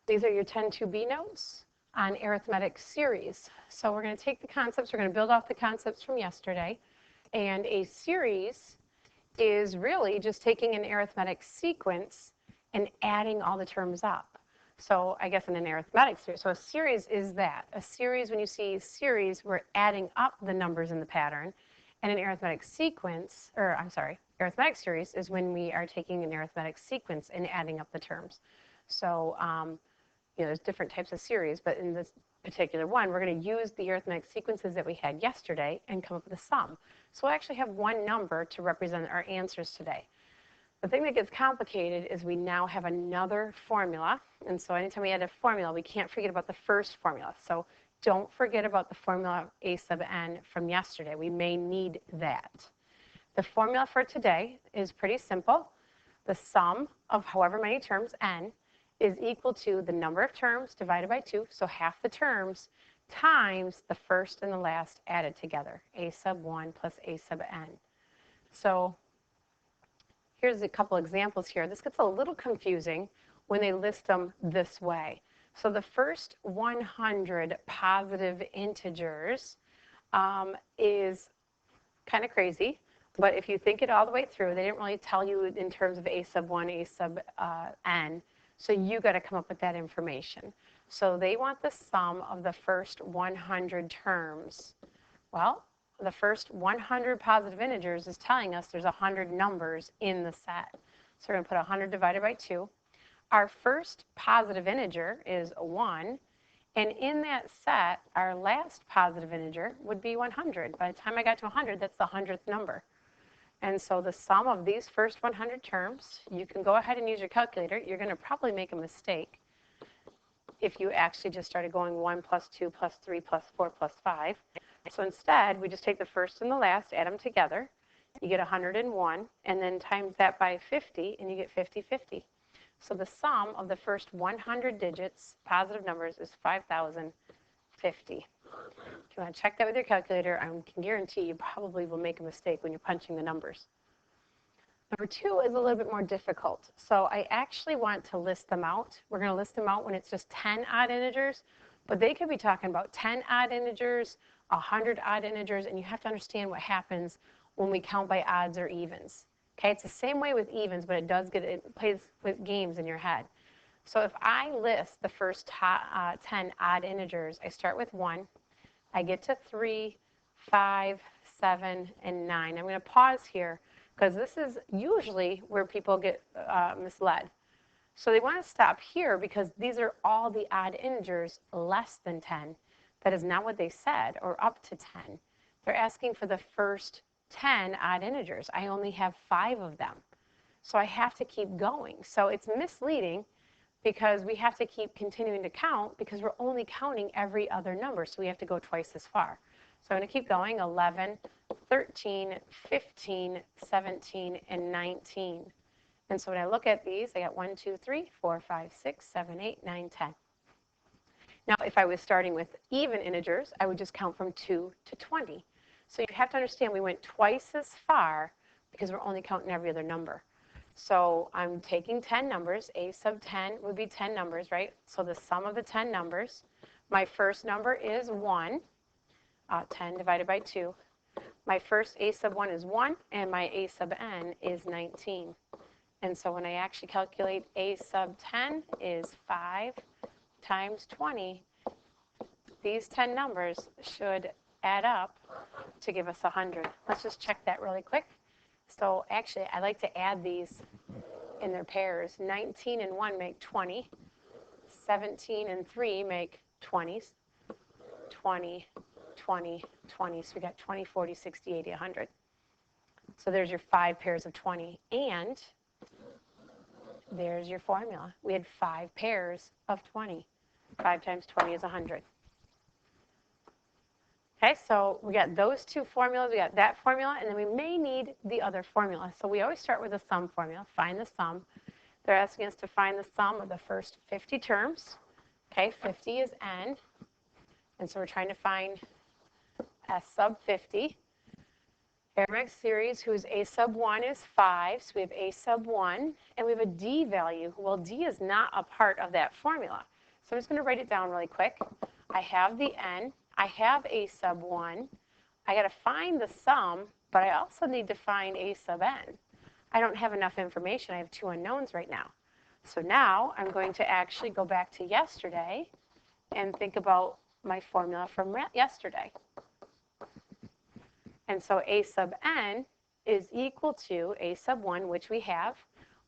These are your 10-2B notes on arithmetic series. So we're going to take the concepts, we're going to build off the concepts from yesterday, and a series is really just taking an arithmetic sequence and adding all the terms up. So I guess in an arithmetic series, so a series is that. A series, when you see series, we're adding up the numbers in the pattern. And an arithmetic sequence, or I'm sorry, arithmetic series is when we are taking an arithmetic sequence and adding up the terms. So, there's different types of series, but in this particular one, we're going to use the arithmetic sequences that we had yesterday and come up with a sum. So we'll actually have one number to represent our answers today. The thing that gets complicated is we now have another formula. And so anytime we add a formula, we can't forget about the first formula. So don't forget about the formula a sub n from yesterday. We may need that. The formula for today is pretty simple. The sum of however many terms, n, is equal to the number of terms divided by 2, so half the terms, times the first and the last added together, a sub 1 plus a sub n. So here's a couple examples here. This gets a little confusing when they list them this way. So the first 100 positive integers is kind of crazy, but if you think it all the way through, they didn't really tell you in terms of a sub 1, a sub n, so you got to come up with that information. So they want the sum of the first 100 terms. Well, the first 100 positive integers is telling us there's 100 numbers in the set. So we're going to put 100 divided by 2. Our first positive integer is 1, and in that set, our last positive integer would be 100. By the time I got to 100, that's the 100th number. And so the sum of these first 100 terms, you can go ahead and use your calculator. You're going to probably make a mistake if you actually just started going 1 plus 2 plus 3 plus 4 plus 5. So instead, we just take the first and the last, add them together. You get 101, and then times that by 50, and you get 50/50. So the sum of the first 100 digits, positive numbers, is 5,050. If you want to check that with your calculator, I can guarantee you probably will make a mistake when you're punching the numbers. Number 2 is a little bit more difficult. So I actually want to list them out. We're going to list them out when it's just 10 odd integers, but they could be talking about 10 odd integers, 100 odd integers, and you have to understand what happens when we count by odds or evens. Okay, it's the same way with evens, but it plays with games in your head. So if I list the first 10 odd integers, I start with 1, I get to 3, 5, 7, and 9. I'm going to pause here because this is usually where people get misled. So they want to stop here because these are all the odd integers less than 10. That is not what they said, or up to 10. They're asking for the first 10 odd integers. I only have 5 of them. So I have to keep going. So it's misleading because we have to keep continuing to count because we're only counting every other number. So we have to go twice as far. So I'm going to keep going, 11, 13, 15, 17, and 19. And so when I look at these, I got 1, 2, 3, 4, 5, 6, 7, 8, 9, 10. Now, if I was starting with even integers, I would just count from 2 to 20. So you have to understand we went twice as far because we're only counting every other number. So I'm taking 10 numbers. A sub 10 would be 10 numbers, right? So the sum of the 10 numbers. My first number is 1. 10 divided by 2. My first a sub 1 is 1, and my a sub n is 19. And so when I actually calculate a sub 10 is 5 times 20. These 10 numbers should add up to give us 100. Let's just check that really quick. So actually, I like to add these in their pairs. 19 and 1 make 20. 17 and 3 make 20s. 20, 20, 20. So we got 20, 40, 60, 80, 100. So there's your 5 pairs of 20. And there's your formula. We had 5 pairs of 20. 5 times 20 is 100. Okay, so we got those 2 formulas. We got that formula, and then we may need the other formula. So we always start with the sum formula. Find the sum. They're asking us to find the sum of the first 50 terms. Okay, 50 is n. And so we're trying to find S sub 50. Arithmetic series whose a sub 1 is 5, so we have a sub 1, and we have a d value. Well, d is not a part of that formula. So I'm just going to write it down really quick. I have the n, I have a sub 1, I got to find the sum, but I also need to find a sub n. I don't have enough information. I have two unknowns right now. So now I'm going to actually go back to yesterday and think about my formula from yesterday. And so a sub n is equal to a sub 1, which we have.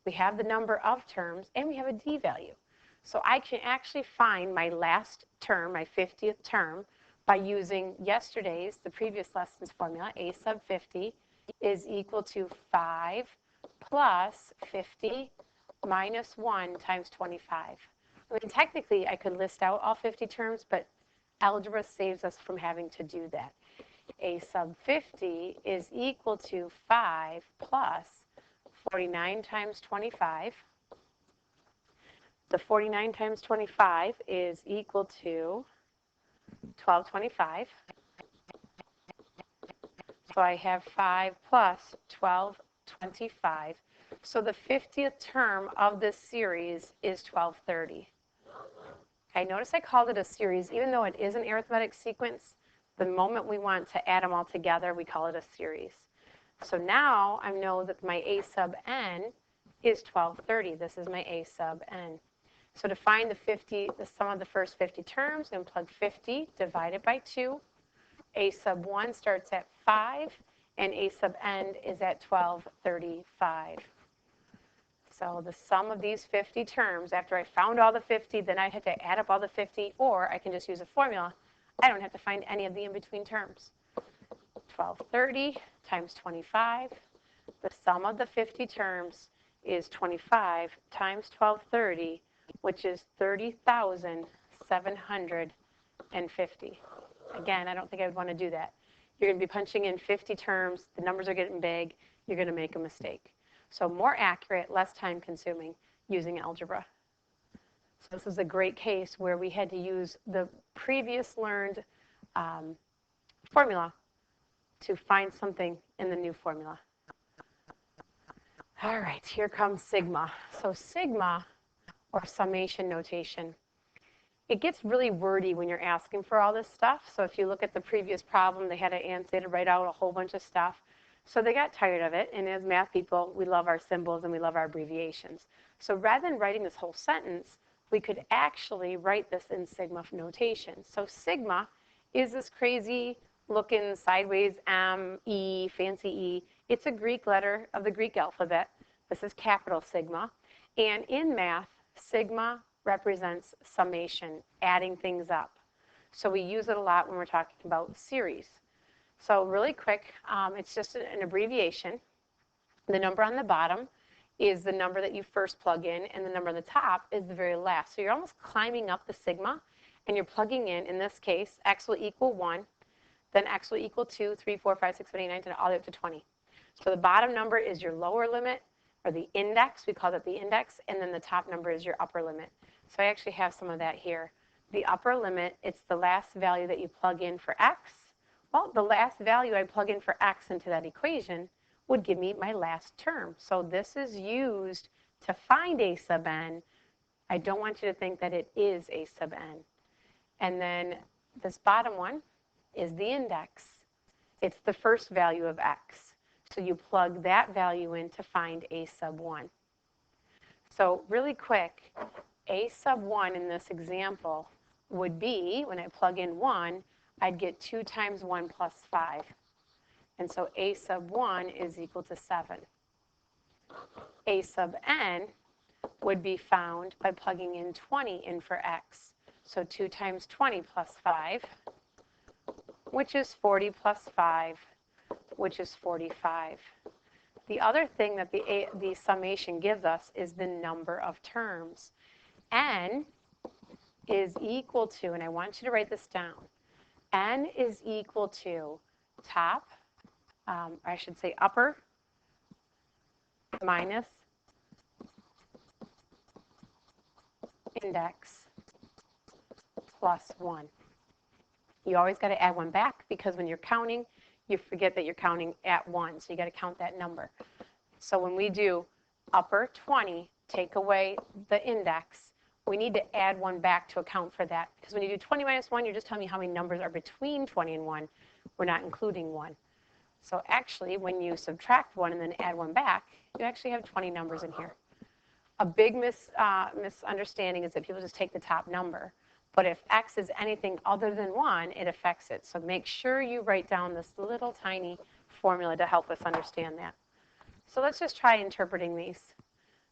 We have the number of terms, and we have a d value. So I can actually find my last term, my 50th term, by using yesterday's, the previous lesson's formula. A sub 50 is equal to 5 plus 50 minus 1 times 25. I mean, technically, I could list out all 50 terms, but algebra saves us from having to do that. A sub 50 is equal to 5 plus 49 times 25. The 49 times 25 is equal to 1225. So I have 5 plus 1225. So the 50th term of this series is 1230. Okay, notice I called it a series. Even though it is an arithmetic sequence, the moment we want to add them all together, we call it a series. So now I know that my a sub n is 1230. This is my a sub n. So to find the sum of the first 50 terms, I'm going to plug 50 divided by 2. A sub 1 starts at 5, and a sub n is at 1235. So the sum of these 50 terms, after I found all the 50, then I had to add up all the 50, or I can just use a formula. I don't have to find any of the in-between terms. 1230 times 25. The sum of the 50 terms is 25 times 1230, which is 30,750. Again, I don't think I would want to do that. You're going to be punching in 50 terms. The numbers are getting big. You're going to make a mistake. So more accurate, less time consuming using algebra. So this is a great case where we had to use the previous learned formula to find something in the new formula. All right, here comes sigma. So sigma, or summation notation, it gets really wordy when you're asking for all this stuff. So if you look at the previous problem, they had to write out a whole bunch of stuff. So they got tired of it. And as math people, we love our symbols and we love our abbreviations. So rather than writing this whole sentence, we could actually write this in sigma notation. So sigma is this crazy looking sideways M, E, fancy E. It's a Greek letter of the Greek alphabet. This is capital sigma. And in math, sigma represents summation, adding things up. So we use it a lot when we're talking about series. So really quick, it's just an abbreviation. The number on the bottom is the number that you first plug in, and the number on the top is the very last. So you're almost climbing up the sigma, and you're plugging in this case, x will equal 1, then x will equal 2, 3, 4, 5, 6, 7, 8, 9, 10, all the way up to 20. So the bottom number is your lower limit, or the index. We call that the index, and then the top number is your upper limit. So I actually have some of that here. The upper limit, it's the last value that you plug in for x. Well, the last value I plug in for x into that equation would give me my last term. So this is used to find a sub n. I don't want you to think that it is a sub n. And then this bottom one is the index. It's the first value of x. So you plug that value in to find a sub 1. So really quick, a sub 1 in this example would be, when I plug in 1, I'd get 2 times 1 plus 5. And so a sub 1 is equal to 7. A sub n would be found by plugging in 20 in for x. So 2 times 20 plus 5, which is 40 plus 5, which is 45. The other thing that the summation gives us is the number of terms. N is equal to, and I want you to write this down, N is equal to top, I should say upper, minus index plus 1. You always got to add one back because when you're counting, you forget that you're counting at 1, so you got to count that number. So when we do upper 20, take away the index, we need to add 1 back to account for that. Because when you do 20 minus 1, you're just telling me how many numbers are between 20 and 1. We're not including 1. So actually, when you subtract 1 and then add 1 back, you actually have 20 numbers in here. A big misunderstanding is that people just take the top number. But if x is anything other than 1, it affects it. So make sure you write down this little tiny formula to help us understand that. So let's just try interpreting these.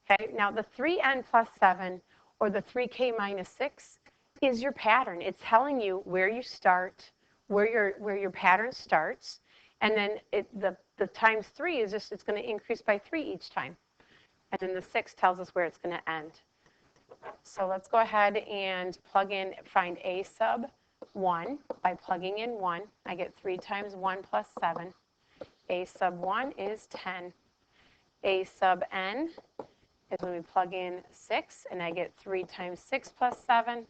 Okay, now the 3n plus 7 or the 3k minus 6 is your pattern. It's telling you where you start, where your pattern starts, and then the times 3 is just, it's going to increase by 3 each time. And then the 6 tells us where it's going to end. So let's go ahead and plug in, find a sub 1 by plugging in 1. I get 3 times 1 plus 7. A sub 1 is 10. A sub n is when we plug in 6, and I get 3 times 6 plus 7.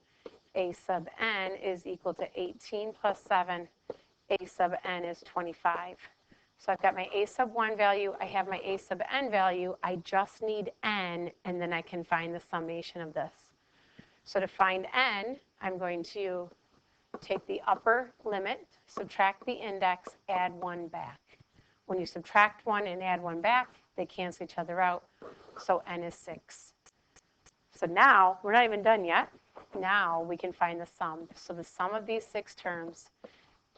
A sub n is equal to 18 plus 7. A sub n is 25. So I've got my a sub 1 value, I have my a sub n value, I just need n, and then I can find the summation of this. So to find n, I'm going to take the upper limit, subtract the index, add 1 back. When you subtract 1 and add 1 back, they cancel each other out, so n is 6. So now, we're not even done yet. Now we can find the sum. So the sum of these 6 terms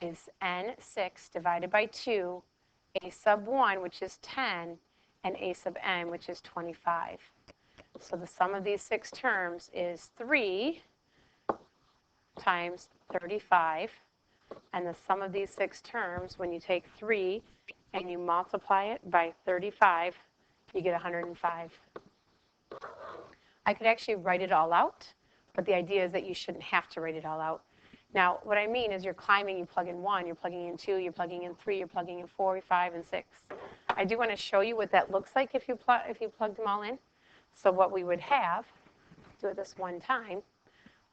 is n6 divided by 2, a sub 1, which is 10, and a sub n, which is 25. So the sum of these 6 terms is 3 times 35, and the sum of these 6 terms, when you take 3 and you multiply it by 35, you get 105. I could actually write it all out, but the idea is that you shouldn't have to write it all out. Now, what I mean is you're climbing, you plug in 1, you're plugging in 2, you're plugging in 3, you're plugging in 4, 5, and 6. I do want to show you what that looks like if you plug them all in. So what we would have, do it this one time,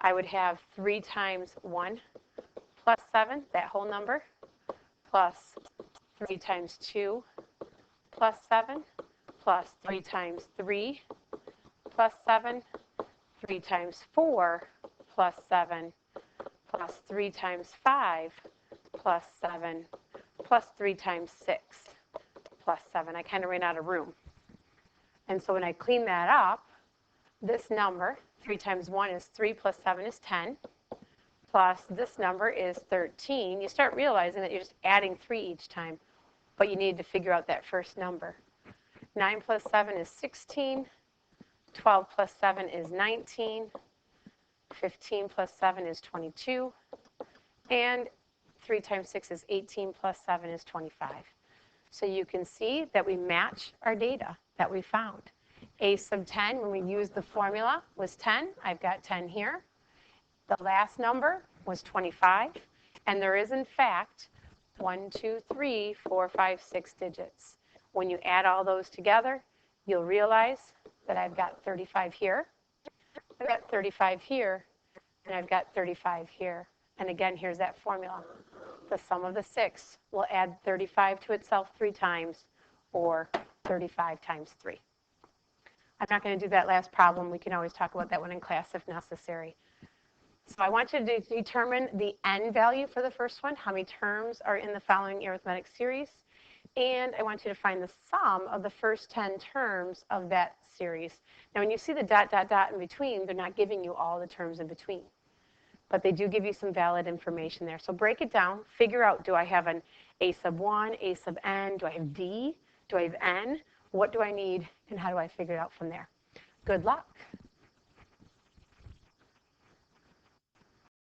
I would have 3 times 1 plus 7, that whole number, plus 3 times 2 plus 7, plus 3 times 3 plus 7, 3 times 4 plus 7, plus 3 times 5 plus 7, plus 3 times 6 plus 7. I kind of ran out of room. And so when I clean that up, this number, 3 times 1 is 3 plus 7 is 10, plus this number is 13. You start realizing that you're just adding 3 each time, but you need to figure out that first number. 9 plus 7 is 16. 12 plus 7 is 19. 15 plus 7 is 22. And 3 times 6 is 18 plus 7 is 25. So you can see that we match our data that we found. A sub 10, when we used the formula, was 10. I've got 10 here. The last number was 25. And there is, in fact, 1, 2, 3, 4, 5, 6 digits. When you add all those together, you'll realize that I've got 35 here. I've got 35 here, and I've got 35 here. And again, here's that formula. The sum of the 6 will add 35 to itself 3 times, or 35 times 3. I'm not going to do that last problem. We can always talk about that one in class if necessary. So I want you to determine the n value for the first one, how many terms are in the following arithmetic series. And I want you to find the sum of the first 10 terms of that series. Now, when you see the dot, dot, dot in between, they're not giving you all the terms in between. But they do give you some valid information there. So break it down. Figure out, do I have an a sub 1, a sub n? Do I have d? Do I have n? What do I need? And how do I figure it out from there? Good luck.